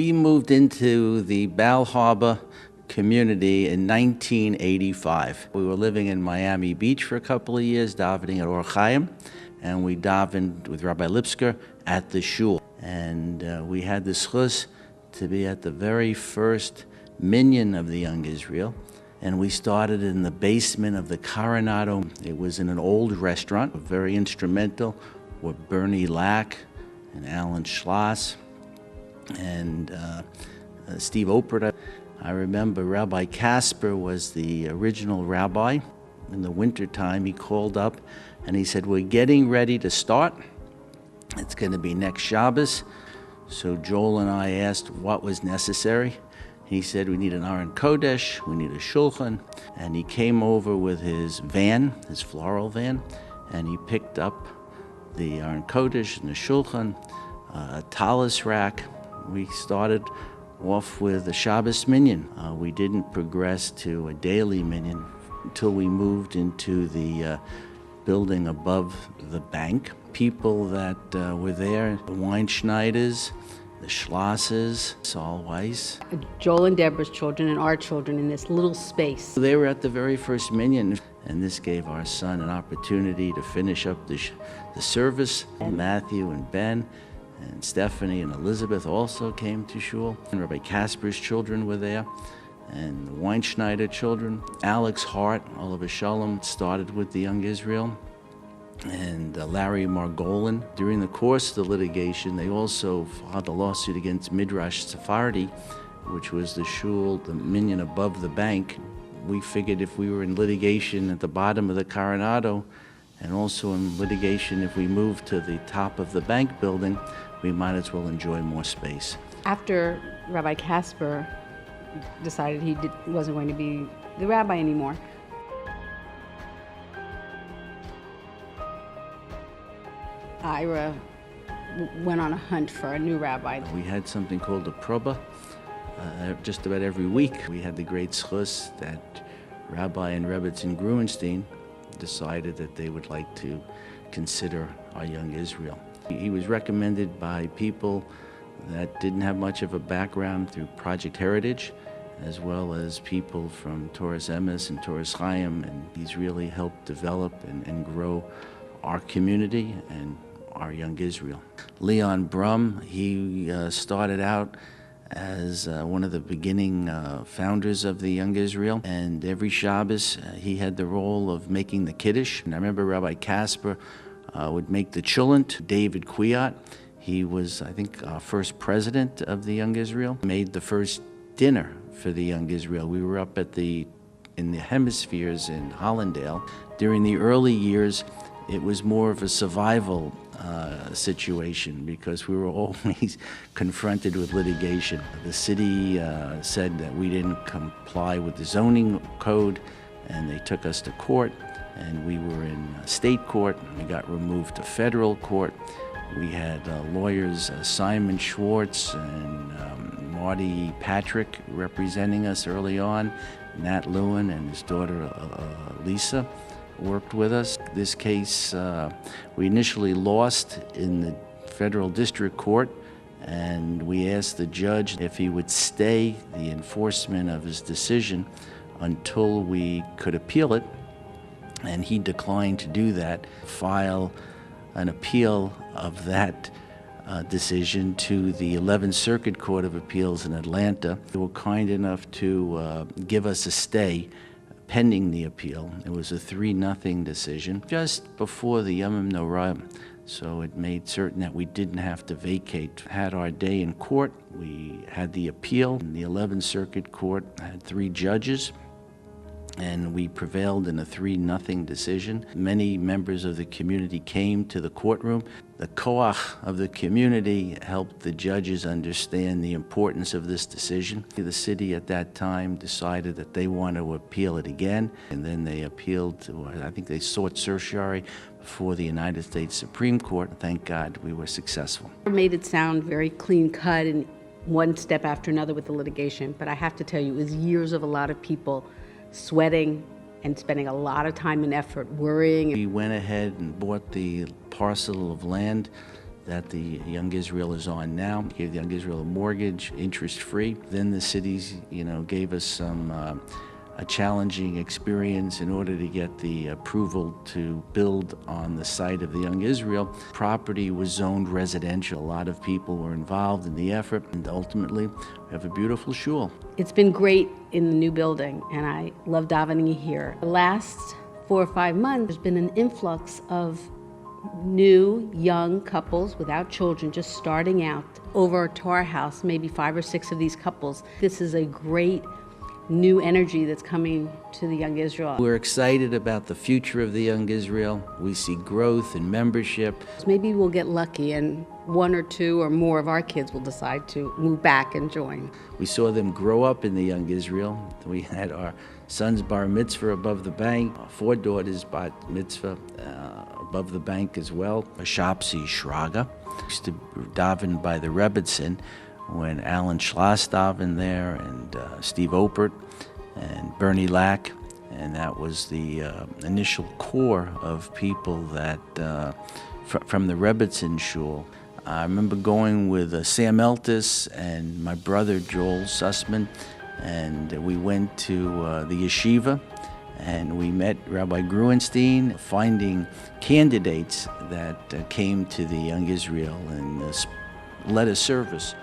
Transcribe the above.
We moved into the Bal Harbor community in 1985. We were living in Miami Beach for a couple of years, davening at Or Chaim, and we davened with Rabbi Lipsker at the shul. And we had the schus to be at the very first minyan of the Young Israel. And we started in the basement of the Coronado. It was in an old restaurant. Very instrumental were Bernie Lack and Alan Schloss and Steve Oprah. I remember Rabbi Casper was the original rabbi. In the wintertime, he called up and he said, "We're getting ready to start. It's going to be next Shabbos." So Joel and I asked what was necessary. He said, "We need an Aron Kodesh, we need a shulchan." And he came over with his van, his floral van, and he picked up the Aron Kodesh and the shulchan, a talis rack. We started off with a Shabbos minyan. We didn't progress to a daily minyan until we moved into the building above the bank. People that were there, the Weinschneiders, the Schlosses, Saul Weiss. Joel and Deborah's children and our children in this little space. They were at the very first minyan, and this gave our son an opportunity to finish up the service. Matthew and Ben and Stephanie and Elizabeth also came to shul. And Rabbi Casper's children were there, and the Weinschneider children. Alex Hart, Oliver Shalom, started with the Young Israel, and Larry Margolin. During the course of the litigation, they also filed a lawsuit against Midrash Sephardi, which was the shul, the minyan above the bank. We figured if we were in litigation at the bottom of the Coronado, and also in litigation if we moved to the top of the bank building, we might as well enjoy more space. After Rabbi Casper decided he wasn't going to be the rabbi anymore, Ira went on a hunt for a new rabbi. We had something called a proba just about every week. We had the great schus that Rabbi and Rebbetzin Gruenstein decided that they would like to consider our Young Israel. He was recommended by people that didn't have much of a background through Project Heritage, as well as people from Torres Emes and Torres Chaim, and he's really helped develop and grow our community and our Young Israel. Leon Brum, he started out as one of the beginning founders of the Young Israel, and every Shabbos he had the role of making the Kiddush. And I remember Rabbi Casper would make the chulent. David Kwiat, he was, I think, our first president of the Young Israel, made the first dinner for the Young Israel. We were up in the hemispheres in Hollandale. During the early years, it was more of a survival situation because we were always confronted with litigation. The city said that we didn't comply with the zoning code, and they took us to court, and we were in state court. We got removed to federal court. We had lawyers Simon Schwartz and Marty Patrick representing us early on. Nat Lewin and his daughter Lisa worked with us. This case, we initially lost in the federal district court, and we asked the judge if he would stay the enforcement of his decision until we could appeal it, and he declined to do that, file an appeal of that decision to the 11th Circuit Court of Appeals in Atlanta. They were kind enough to give us a stay pending the appeal. It was a 3-0 decision just before the Yom Norah, so it made certain that we didn't have to vacate. Had our day in court. We had the appeal. The 11th Circuit Court had 3 judges, and we prevailed in a 3-0 decision. Many members of the community came to the courtroom. The koach of the community helped the judges understand the importance of this decision. The city at that time decided that they want to appeal it again, and then they appealed to, I think they sought certiorari before the United States Supreme Court. Thank God we were successful. It made it sound very clean cut and one step after another with the litigation, but I have to tell you, it was years of a lot of people sweating and spending a lot of time and effort worrying. We went ahead and bought the parcel of land that the Young Israel is on now. Gave the Young Israel a mortgage, interest-free. Then the cities, gave us a challenging experience in order to get the approval to build on the site of the Young Israel. Property was zoned residential. A lot of people were involved in the effort, and ultimately we have a beautiful shul. It's been great in the new building, and I love davening here. The last 4 or 5 months, there's been an influx of new young couples without children just starting out over to our house, maybe 5 or 6 of these couples. This is a great new energy that's coming to the Young Israel. We're excited about the future of the Young Israel. We see growth in membership. Maybe we'll get lucky and 1 or 2 or more of our kids will decide to move back and join. We saw them grow up in the Young Israel. We had our son's bar mitzvah above the bank, our 4 daughters' bat mitzvah above the bank as well. A Shopsi Shraga. Used to daven by the Rebbetzin when Alan Schloss davened there, and Steve Opert and Bernie Lack, and that was the initial core of people that from the Rebbetzin shul. I remember going with Sam Eltis and my brother Joel Sussman, and we went to the yeshiva, and we met Rabbi Gruenstein, finding candidates that came to the Young Israel and led a service.